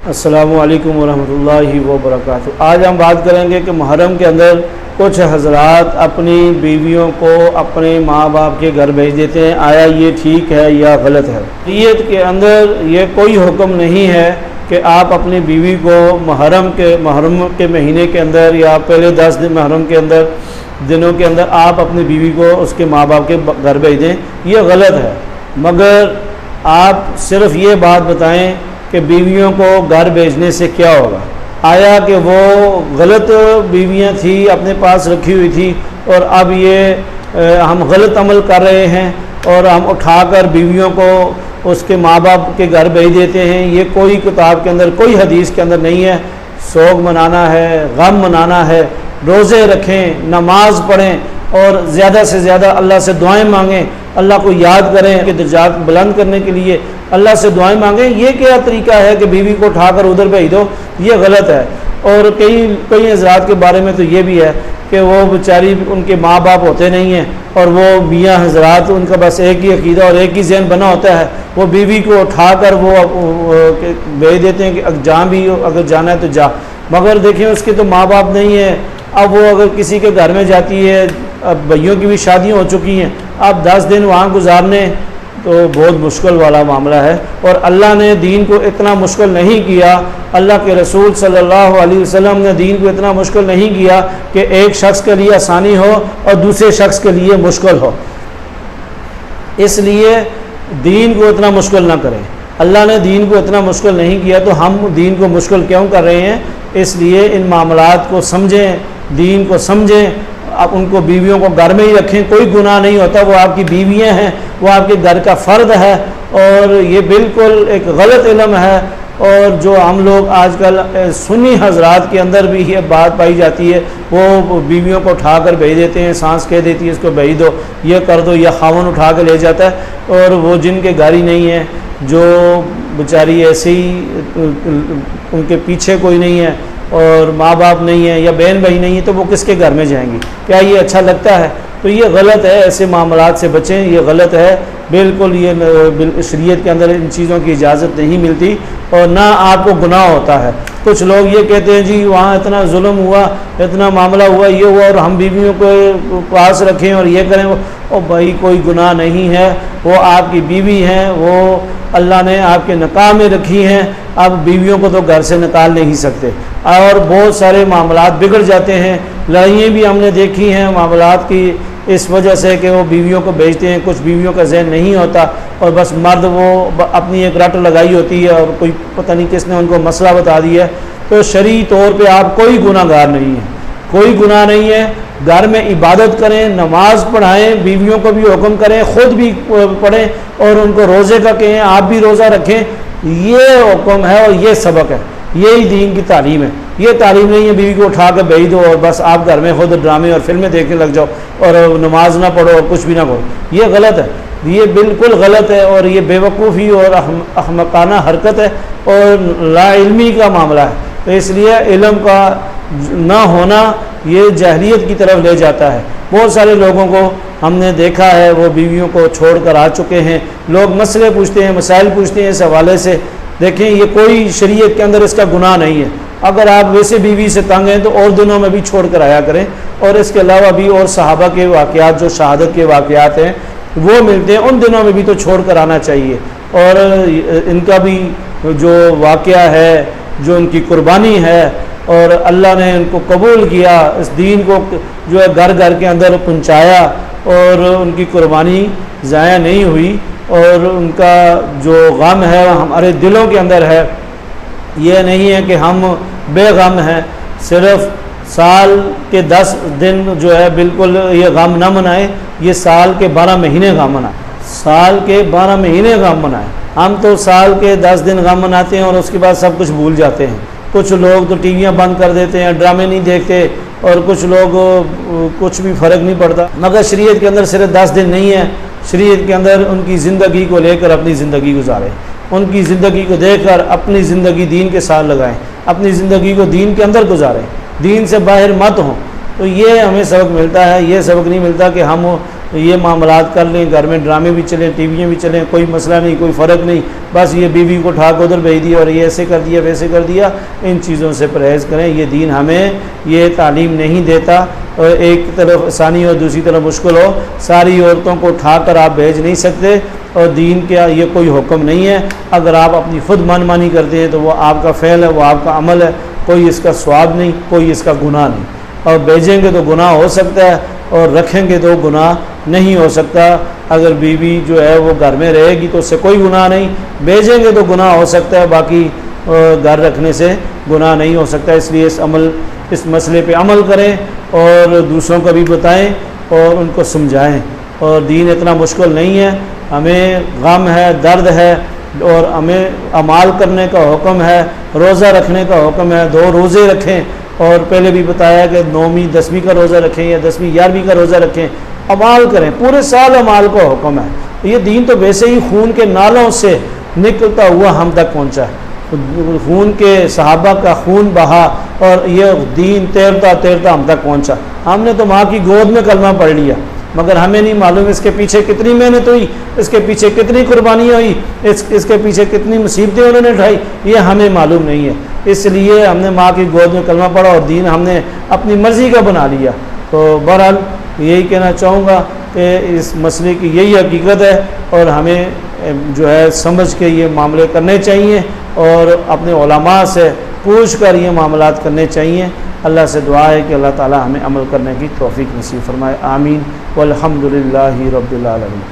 السلام علیکم ورحمۃ اللہ وبرکاتہ۔ آج ہم بات کریں گے کہ محرم کے اندر کچھ حضرات اپنی بیویوں کو اپنے ماں باپ کے گھر بھیج دیتے ہیں، آیا یہ ٹھیک ہے یا غلط ہے؟ شریعت کے اندر یہ کوئی حکم نہیں ہے کہ آپ اپنی بیوی کو محرم کے مہینے کے اندر یا پہلے 10 دن محرم کے اندر دنوں کے اندر آپ اپنی بیوی کو اس کے ماں باپ کے گھر بھیج دیں، یہ غلط ہے۔ مگر آپ صرف یہ بات بتائیں کہ بیویوں کو گھر بھیجنے سے کیا ہوگا؟ آیا کہ وہ غلط بیویاں تھیں، اپنے پاس رکھی ہوئی تھی، اور اب یہ ہم غلط عمل کر رہے ہیں اور ہم اٹھا کر بیویوں کو اس کے ماں باپ کے گھر بھیج دیتے ہیں؟ یہ کوئی کتاب کے اندر، کوئی حدیث کے اندر نہیں ہے۔ سوگ منانا ہے، غم منانا ہے، روزے رکھیں، نماز پڑھیں اور زیادہ سے زیادہ اللہ سے دعائیں مانگیں، اللہ کو یاد کریں کہ درجات بلند کرنے کے لیے اللہ سے دعائیں مانگیں۔ یہ کیا طریقہ ہے کہ بیوی کو اٹھا کر ادھر بھیج دو؟ یہ غلط ہے۔ اور کئی حضرات کے بارے میں تو یہ بھی ہے کہ وہ بیچاری ان کے ماں باپ ہوتے نہیں ہیں، اور وہ میاں حضرات ان کا بس ایک ہی عقیدہ اور ایک ہی ذہن بنا ہوتا ہے، وہ بیوی کو اٹھا کر وہ بھیج دیتے ہیں کہ جہاں بھی اگر جانا ہے تو جا، مگر دیکھیں اس کے تو ماں باپ نہیں ہیں۔ اب وہ اگر کسی کے گھر میں جاتی ہے، اب بھائیوں کی بھی شادیاں ہو چکی ہیں، اب 10 دن وہاں گزارنے تو بہت مشکل والا معاملہ ہے۔ اور اللہ نے دین کو اتنا مشکل نہیں کیا، اللہ کے رسول صلی اللہ علیہ وسلم نے دین کو اتنا مشکل نہیں کیا کہ ایک شخص کے لیے آسانی ہو اور دوسرے شخص کے لیے مشکل ہو۔ اس لیے دین کو اتنا مشکل نہ کریں۔ اللہ نے دین کو اتنا مشکل نہیں کیا تو ہم دین کو مشکل کیوں کر رہے ہیں؟ اس لیے ان معاملات کو سمجھیں، دین کو سمجھیں، آپ ان کو بیویوں کو گھر میں ہی رکھیں، کوئی گناہ نہیں ہوتا، وہ آپ کی بیویاں ہیں، وہ آپ کے گھر کا فرد ہے۔ اور یہ بالکل ایک غلط علم ہے، اور جو ہم لوگ آج کل سنی حضرات کے اندر بھی یہ بات پائی جاتی ہے، وہ بیویوں کو اٹھا کر بھیج دیتے ہیں، سانس کہہ دیتی ہے اس کو بھیج دو، یہ کر دو، یا خاون اٹھا کے لے جاتا ہے، اور وہ جن کے گھر ہی نہیں ہے، جو بیچاری ایسے ہی ان کے پیچھے کوئی نہیں ہے اور ماں باپ نہیں ہے یا بہن بھائی نہیں ہے، تو وہ کس کے گھر میں جائیں گی؟ کیا یہ اچھا لگتا ہے؟ تو یہ غلط ہے، ایسے معاملات سے بچیں، یہ غلط ہے بالکل۔ یہ شریعت کے اندر ان چیزوں کی اجازت نہیں ملتی اور نہ آپ کو گناہ ہوتا ہے۔ کچھ لوگ یہ کہتے ہیں جی وہاں اتنا ظلم ہوا، اتنا معاملہ ہوا، یہ ہوا، اور ہم بیویوں کو پاس رکھیں اور یہ کریں۔ او بھائی کوئی گناہ نہیں ہے، وہ آپ کی بیوی ہیں، وہ اللہ نے آپ کے نکاح میں رکھی ہیں، آپ بیویوں کو تو گھر سے نکال نہیں سکتے، اور بہت سارے معاملات بگڑ جاتے ہیں۔ لڑائیاں بھی ہم نے دیکھی ہیں معاملات کی اس وجہ سے کہ وہ بیویوں کو بھیجتے ہیں، کچھ بیویوں کا ذہن نہیں ہوتا، اور بس مرد وہ اپنی ایک رٹ لگائی ہوتی ہے اور کوئی پتہ نہیں کس نے ان کو مسئلہ بتا دیا ہے۔ تو شرعی طور پہ آپ کوئی گناہ گار نہیں ہیں، کوئی گناہ نہیں ہے۔ گھر میں عبادت کریں، نماز پڑھائیں، بیویوں کو بھی حکم کریں، خود بھی پڑھیں، اور ان کو روزے کا کہیں، آپ بھی روزہ رکھیں۔ یہ حکم ہے اور یہ سبق ہے، یہی دین کی تعلیم ہے۔ یہ تعلیم نہیں ہے بیوی کو اٹھا کے بھیج دو اور بس آپ گھر میں خود ڈرامے اور فلمیں دیکھنے لگ جاؤ اور نماز نہ پڑھو اور کچھ بھی نہ کرو۔ یہ غلط ہے، یہ بالکل غلط ہے، اور یہ بے وقوفی اور احمقانہ حرکت ہے اور لا علمی کا معاملہ ہے۔ تو اس لیے علم کا نہ ہونا یہ جاہلیت کی طرف لے جاتا ہے۔ بہت سارے لوگوں کو ہم نے دیکھا ہے وہ بیویوں کو چھوڑ کر آ چکے ہیں۔ لوگ مسئلے پوچھتے ہیں، مسائل پوچھتے ہیں اس حوالے سے۔ دیکھیں یہ کوئی شریعت کے اندر اس کا گناہ نہیں ہے۔ اگر آپ ویسے بیوی سے تنگ ہیں تو اور دنوں میں بھی چھوڑ کر آیا کریں۔ اور اس کے علاوہ بھی اور صحابہ کے واقعات، جو شہادت کے واقعات ہیں وہ ملتے ہیں، ان دنوں میں بھی تو چھوڑ کر آنا چاہیے۔ اور ان کا بھی جو واقعہ ہے، جو ان کی قربانی ہے، اور اللہ نے ان کو قبول کیا، اس دین کو جو ہے گھر گھر کے اندر پہنچایا، اور ان کی قربانی ضائع نہیں ہوئی، اور ان کا جو غم ہے ہمارے دلوں کے اندر ہے۔ یہ نہیں ہے کہ ہم بے غم ہیں، صرف سال کے 10 دن جو ہے بالکل یہ غم نہ منائیں، یہ سال کے 12 مہینے غم منائیں، سال کے 12 مہینے غم منائیں۔ ہم تو سال کے 10 دن غم مناتے ہیں اور اس کے بعد سب کچھ بھول جاتے ہیں۔ کچھ لوگ تو ٹی ویاں بند کر دیتے ہیں، ڈرامے نہیں دیکھتے، اور کچھ لوگ کچھ بھی فرق نہیں پڑتا۔ مگر شریعت کے اندر صرف 10 دن نہیں ہے، شریعت کے اندر ان کی زندگی کو لے کر اپنی زندگی گزاریں، ان کی زندگی کو دیکھ کر اپنی زندگی دین کے ساتھ لگائیں، اپنی زندگی کو دین کے اندر گزاریں، دین سے باہر مت ہوں۔ تو یہ ہمیں سبق ملتا ہے، یہ سبق نہیں ملتا کہ ہم یہ معاملات کر لیں، گھر میں ڈرامے بھی چلیں، ٹی ویاں بھی چلیں، کوئی مسئلہ نہیں، کوئی فرق نہیں، بس یہ بیوی کو اٹھا کے ادھر بھیج دیا اور یہ ایسے کر دیا ویسے کر دیا، ان چیزوں سے پرہیز کریں۔ یہ دین ہمیں یہ تعلیم نہیں دیتا، اور ایک طرف آسانی اور دوسری طرف مشکل ہو، ساری عورتوں کو اٹھا کر آپ بھیج نہیں سکتے، اور دین کا یہ کوئی حکم نہیں ہے۔ اگر آپ اپنی خود من مانی کرتے ہیں تو وہ آپ کا فعل ہے، وہ آپ کا عمل ہے، کوئی اس کا ثواب نہیں، کوئی اس کا گناہ نہیں، اور بھیجیں گے تو گناہ ہو سکتا ہے اور رکھیں گے تو گناہ نہیں ہو سکتا۔ اگر بیوی جو ہے وہ گھر میں رہے گی تو اس سے کوئی گناہ نہیں، بھیجیں گے تو گناہ ہو سکتا ہے، باقی گھر رکھنے سے گناہ نہیں ہو سکتا۔ اس لیے اس مسئلے پہ عمل کریں اور دوسروں کو بھی بتائیں اور ان کو سمجھائیں، اور دین اتنا مشکل نہیں ہے۔ ہمیں غم ہے، درد ہے، اور ہمیں اعمال کرنے کا حکم ہے، روزہ رکھنے کا حکم ہے، 2 روزے رکھیں، اور پہلے بھی بتایا کہ 9ویں 10ویں کا روزہ رکھیں یا 10ویں 11ویں کا روزہ رکھیں، اعمال کریں، پورے سال اعمال کا حکم ہے۔ یہ دین تو ویسے ہی خون کے نالوں سے نکلتا ہوا ہم تک پہنچا ہے، خون کے صحابہ کا خون بہا اور یہ دین تیرتا تیرتا ہم تک پہنچا۔ ہم نے تو ماں کی گود میں کلمہ پڑھ لیا، مگر ہمیں نہیں معلوم اس کے پیچھے کتنی محنت ہوئی، اس کے پیچھے کتنی قربانیاں ہوئی، اس کے پیچھے کتنی مصیبتیں انہوں نے اٹھائی، یہ ہمیں معلوم نہیں ہے۔ اس لیے ہم نے ماں کی گود میں کلمہ پڑھا اور دین ہم نے اپنی مرضی کا بنا لیا۔ تو بہرحال یہی کہنا چاہوں گا کہ اس مسئلے کی یہی حقیقت ہے، اور ہمیں جو ہے سمجھ کے یہ معاملے کرنے چاہیے اور اپنے علماء سے پوچھ کر یہ معاملات کرنے چاہیے۔ اللہ سے دعا ہے کہ اللہ تعالی ہمیں عمل کرنے کی توفیق نصیب فرمائے، آمین، والحمد للہ رب العالمین۔